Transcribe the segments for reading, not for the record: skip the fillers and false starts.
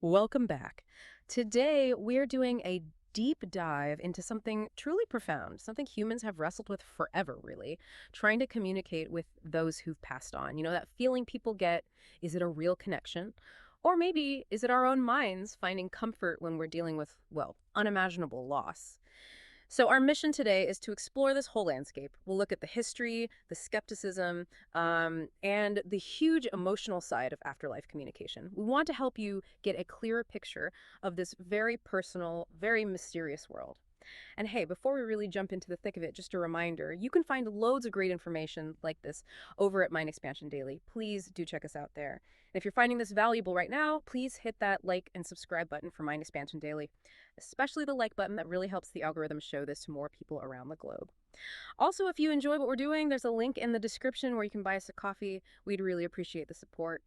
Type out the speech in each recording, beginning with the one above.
Welcome back. Today, we're doing a deep dive into something truly profound, something humans have wrestled with forever, really, trying to communicate with those who've passed on. You know, that feeling people get, is it a real connection? Or maybe is it our own minds finding comfort when we're dealing with, well, unimaginable loss? So, our mission today is to explore this whole landscape. We'll look at the history, the skepticism, and the huge emotional side of afterlife communication. We want to help you get a clearer picture of this very personal, very mysterious world. And hey, before we really jump into the thick of it, just a reminder, you can find loads of great information like this over at Mind Expansion Daily. Please do check us out there. And if you're finding this valuable right now, please hit that like and subscribe button for Mind Expansion Daily, especially the like button. That really helps the algorithm show this to more people around the globe. Also, if you enjoy what we're doing, there's a link in the description where you can buy us a coffee. We'd really appreciate the support.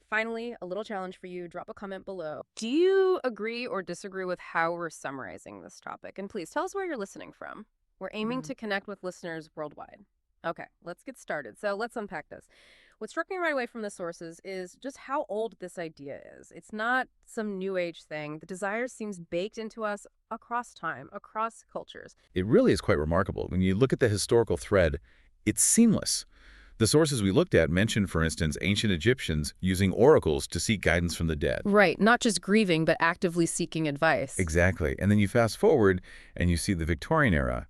Finally, a little challenge for you. Drop a comment below. Do you agree or disagree with how we're summarizing this topic? And please tell us where you're listening from. We're aiming to connect with listeners worldwide. Okay, let's get started. So let's unpack this. What struck me right away from the sources is just how old this idea is. It's not some new age thing. The desire seems baked into us across time, across cultures. It really is quite remarkable. When you look at the historical thread, it's seamless. The sources we looked at mention, for instance, ancient Egyptians using oracles to seek guidance from the dead. Right, not just grieving, but actively seeking advice. Exactly. And then you fast forward and you see the Victorian era,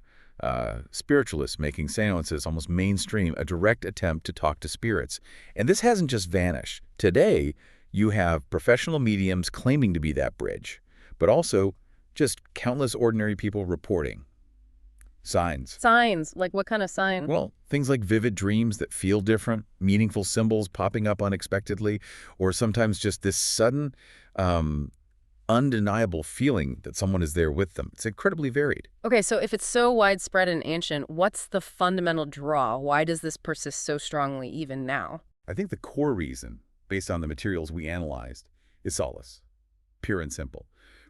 spiritualists making seances almost mainstream, a direct attempt to talk to spirits. And this hasn't just vanished. Today, you have professional mediums claiming to be that bridge, but also just countless ordinary people reporting. Signs. Signs, like what kind of sign? Well, things like vivid dreams that feel different, meaningful symbols popping up unexpectedly, or sometimes just this sudden, undeniable feeling that someone is there with them. It's incredibly varied. Okay, so if it's so widespread and ancient, what's the fundamental draw? Why does this persist so strongly even now? I think the core reason, based on the materials we analyzed, is solace. Pure and simple.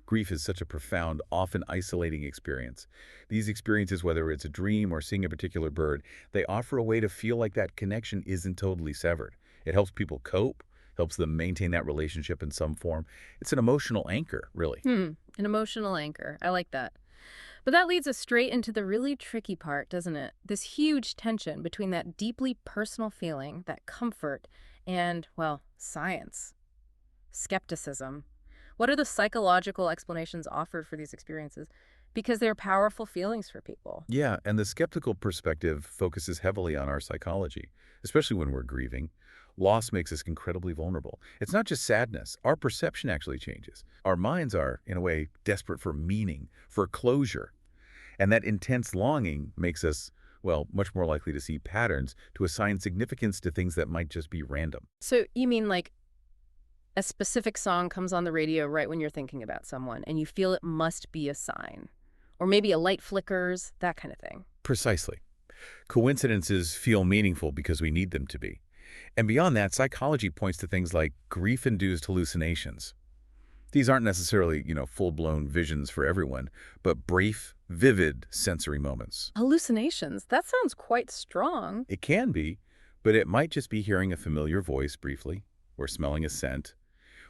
Grief is such a profound, often isolating experience. These experiences, whether it's a dream or seeing a particular bird, they offer a way to feel like that connection isn't totally severed. It helps people cope, helps them maintain that relationship in some form. It's an emotional anchor, really. An emotional anchor. I like that. But that leads us straight into the really tricky part, doesn't it? This huge tension between that deeply personal feeling, that comfort, and, well, science. Skepticism. What are the psychological explanations offered for these experiences? Because they're powerful feelings for people. Yeah, and the skeptical perspective focuses heavily on our psychology, especially when we're grieving. Loss makes us incredibly vulnerable. It's not just sadness. Our perception actually changes. Our minds are, in a way, desperate for meaning, for closure. And that intense longing makes us, well, much more likely to see patterns, to assign significance to things that might just be random. So you mean like a specific song comes on the radio right when you're thinking about someone, and you feel it must be a sign? Or maybe a light flickers, that kind of thing. Precisely. Coincidences feel meaningful because we need them to be. And beyond that, psychology points to things like grief-induced hallucinations. These aren't necessarily, full-blown visions for everyone, but brief, vivid sensory moments. Hallucinations, that sounds quite strong. It can be, but it might just be hearing a familiar voice briefly, or smelling a scent.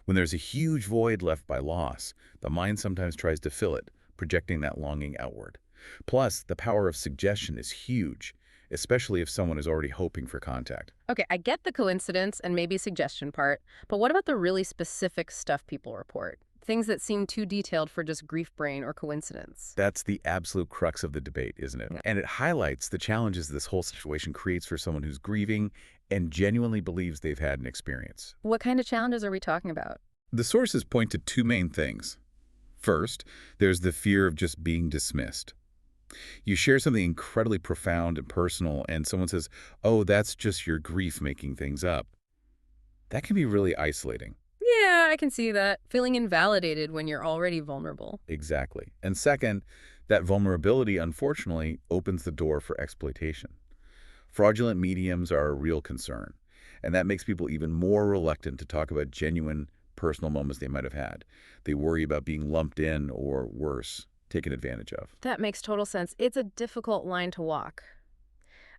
When there's a huge void left by loss, the mind sometimes tries to fill it, projecting that longing outward. Plus, the power of suggestion is huge, especially if someone is already hoping for contact. Okay, I get the coincidence and maybe suggestion part, but what about the really specific stuff people report? Things that seem too detailed for just grief brain or coincidence. That's the absolute crux of the debate, isn't it? Yeah. And it highlights the challenges this whole situation creates for someone who's grieving and genuinely believes they've had an experience. What kind of challenges are we talking about? The sources point to two main things. First, there's the fear of just being dismissed. You share something incredibly profound and personal, and someone says, "Oh, that's just your grief making things up." That can be really isolating. Yeah, I can see that. Feeling invalidated when you're already vulnerable. Exactly. And second, that vulnerability, unfortunately, opens the door for exploitation. Fraudulent mediums are a real concern, and that makes people even more reluctant to talk about genuine personal moments they might have had. They worry about being lumped in or, worse, taken advantage of. That makes total sense. It's a difficult line to walk.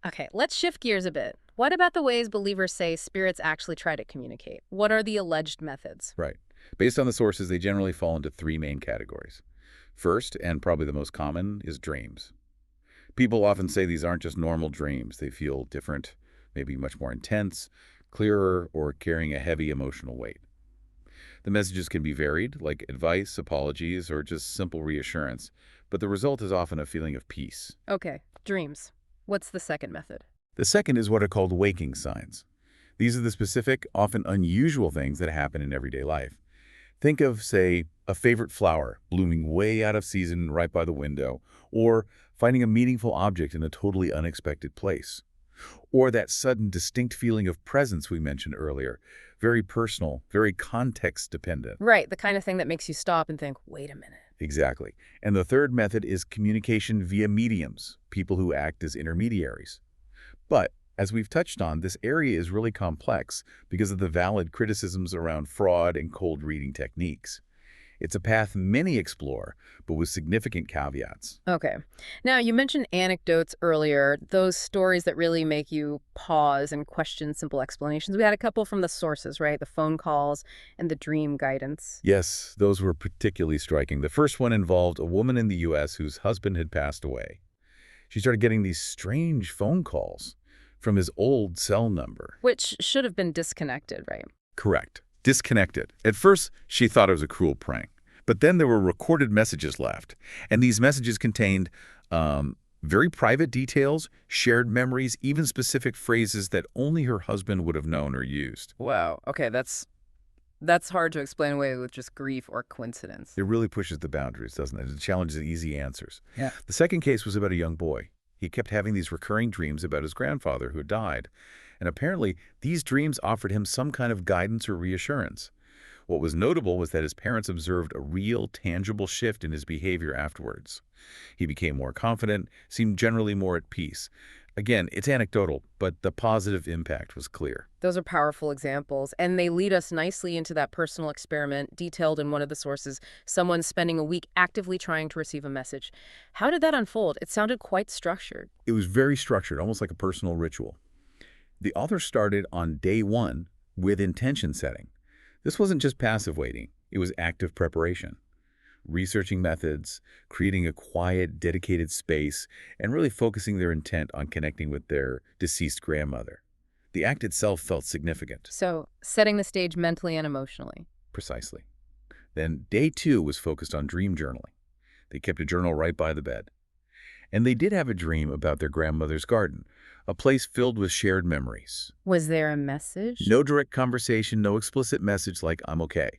Okay, let's shift gears a bit. What about the ways believers say spirits actually try to communicate? What are the alleged methods? Right. Based on the sources, they generally fall into three main categories. First, and probably the most common, is dreams. People often say these aren't just normal dreams. They feel different, maybe much more intense, clearer, or carrying a heavy emotional weight. The messages can be varied, like advice, apologies, or just simple reassurance, but the result is often a feeling of peace. Okay, dreams. What's the second method? The second is what are called waking signs. These are the specific, often unusual things that happen in everyday life. Think of, say, a favorite flower blooming way out of season right by the window, or finding a meaningful object in a totally unexpected place. Or that sudden, distinct feeling of presence we mentioned earlier. Very personal, very context-dependent. Right, the kind of thing that makes you stop and think, wait a minute. Exactly. And the third method is communication via mediums, people who act as intermediaries. But, as we've touched on, this area is really complex because of the valid criticisms around fraud and cold reading techniques. It's a path many explore, but with significant caveats. Okay. Now, you mentioned anecdotes earlier, those stories that really make you pause and question simple explanations. We had a couple from the sources, right? The phone calls and the dream guidance. Yes, those were particularly striking. The first one involved a woman in the U.S. whose husband had passed away. She started getting these strange phone calls from his old cell number. Which should have been disconnected, right? Correct. Disconnected. At first, she thought it was a cruel prank. But then there were recorded messages left. And these messages contained very private details, shared memories, even specific phrases that only her husband would have known or used. Wow. Okay, that's hard to explain away with just grief or coincidence. It really pushes the boundaries, doesn't it? It challenges easy answers. Yeah. The second case was about a young boy. He kept having these recurring dreams about his grandfather who had died. And apparently, these dreams offered him some kind of guidance or reassurance. What was notable was that his parents observed a real, tangible shift in his behavior afterwards. He became more confident, seemed generally more at peace. Again, it's anecdotal, but the positive impact was clear. Those are powerful examples, and they lead us nicely into that personal experiment detailed in one of the sources, someone spending a week actively trying to receive a message. How did that unfold? It sounded quite structured. It was very structured, almost like a personal ritual. The author started on day one with intention setting. This wasn't just passive waiting, it was active preparation. Researching methods, creating a quiet, dedicated space, and really focusing their intent on connecting with their deceased grandmother. The act itself felt significant. So, setting the stage mentally and emotionally. Precisely. Then day two was focused on dream journaling. They kept a journal right by the bed. And they did have a dream about their grandmother's garden, a place filled with shared memories. Was there a message? No direct conversation, no explicit message like, I'm okay.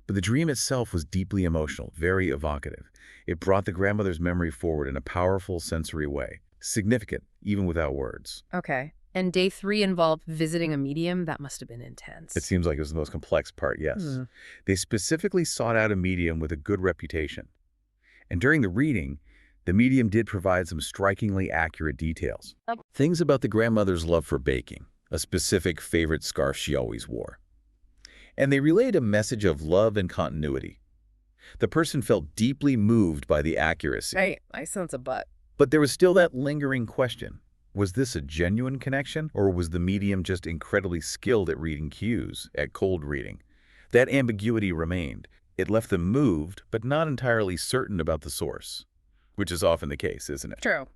But the dream itself was deeply emotional, very evocative. It brought the grandmother's memory forward in a powerful sensory way, significant, even without words. Okay. And day three involved visiting a medium? That must have been intense. It seems like it was the most complex part, yes. They specifically sought out a medium with a good reputation. And during the reading, the medium did provide some strikingly accurate details. Things about the grandmother's love for baking, a specific favorite scarf she always wore. And they relayed a message of love and continuity. The person felt deeply moved by the accuracy. Hey, I sense a but. But there was still that lingering question. Was this a genuine connection, or was the medium just incredibly skilled at reading cues, at cold reading? That ambiguity remained. It left them moved, but not entirely certain about the source. Which is often the case, isn't it? True.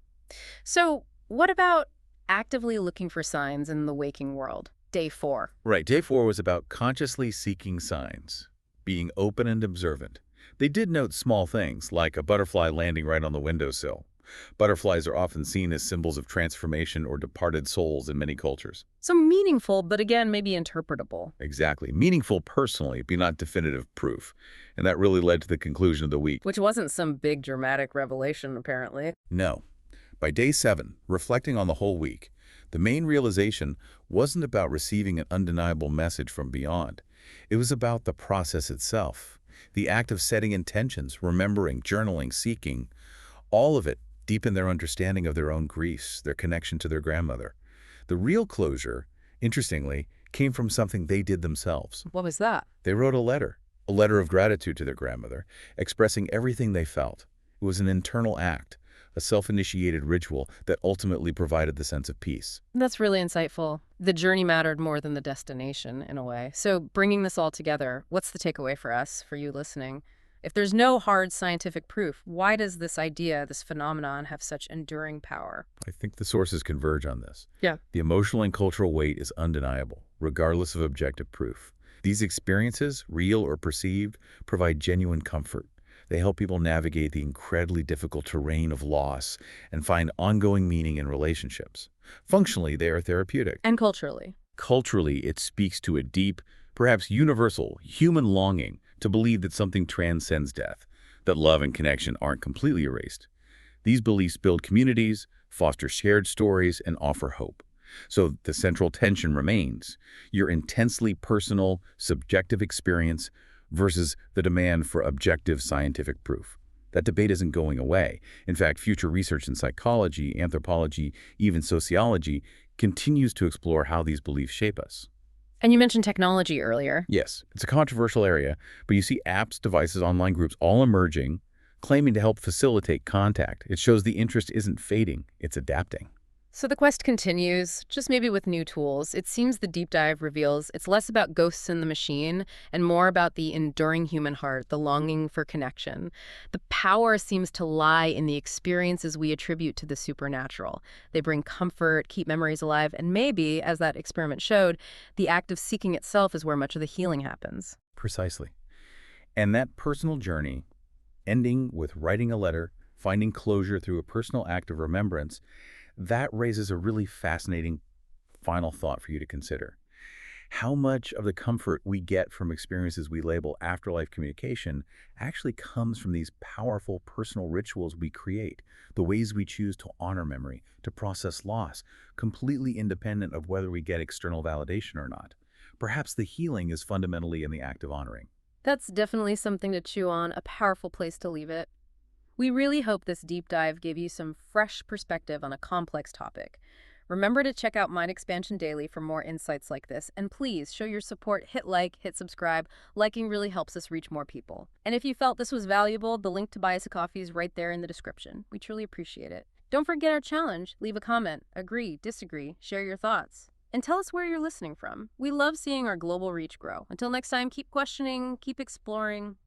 So, what about actively looking for signs in the waking world? Day four. Right. Day four was about consciously seeking signs, being open and observant. They did note small things, like a butterfly landing right on the windowsill. Butterflies are often seen as symbols of transformation or departed souls in many cultures. So meaningful, but again, maybe interpretable. Exactly. Meaningful personally, but not definitive proof. And that really led to the conclusion of the week. Which wasn't some big dramatic revelation, apparently. No. By day 7, reflecting on the whole week, the main realization wasn't about receiving an undeniable message from beyond. It was about the process itself, the act of setting intentions, remembering, journaling, seeking. All of it deepened their understanding of their own griefs, their connection to their grandmother. The real closure, interestingly, came from something they did themselves. What was that? They wrote a letter of gratitude to their grandmother, expressing everything they felt. It was an internal act, a self-initiated ritual that ultimately provided the sense of peace. That's really insightful. The journey mattered more than the destination, in a way. So, bringing this all together, what's the takeaway for us, for you listening? If there's no hard scientific proof, why does this idea, this phenomenon, have such enduring power? I think the sources converge on this. Yeah. The emotional and cultural weight is undeniable, regardless of objective proof. These experiences, real or perceived, provide genuine comfort. They help people navigate the incredibly difficult terrain of loss and find ongoing meaning in relationships. Functionally, they are therapeutic. And culturally. Culturally, it speaks to a deep, perhaps universal, human longing to believe that something transcends death, that love and connection aren't completely erased. These beliefs build communities, foster shared stories, and offer hope. So the central tension remains, your intensely personal, subjective experience versus the demand for objective scientific proof. That debate isn't going away. In fact, future research in psychology, anthropology, even sociology continues to explore how these beliefs shape us. And you mentioned technology earlier. Yes, it's a controversial area, but you see apps, devices, online groups all emerging, claiming to help facilitate contact. It shows the interest isn't fading, it's adapting. So the quest continues, just maybe with new tools. It seems the deep dive reveals it's less about ghosts in the machine and more about the enduring human heart, the longing for connection. The power seems to lie in the experiences we attribute to the supernatural. They bring comfort, keep memories alive, and maybe, as that experiment showed, the act of seeking itself is where much of the healing happens. Precisely. And that personal journey, ending with writing a letter, finding closure through a personal act of remembrance, that raises a really fascinating final thought for you to consider. How much of the comfort we get from experiences we label afterlife communication actually comes from these powerful personal rituals we create, the ways we choose to honor memory, to process loss, completely independent of whether we get external validation or not. Perhaps the healing is fundamentally in the act of honoring. That's definitely something to chew on, a powerful place to leave it. We really hope this deep dive gave you some fresh perspective on a complex topic. Remember to check out Mind Expansion Daily for more insights like this, and please show your support, hit like, hit subscribe. Liking really helps us reach more people. And if you felt this was valuable, the link to buy us a coffee is right there in the description. We truly appreciate it. Don't forget our challenge. Leave a comment, agree, disagree, share your thoughts. And tell us where you're listening from. We love seeing our global reach grow. Until next time, keep questioning, keep exploring.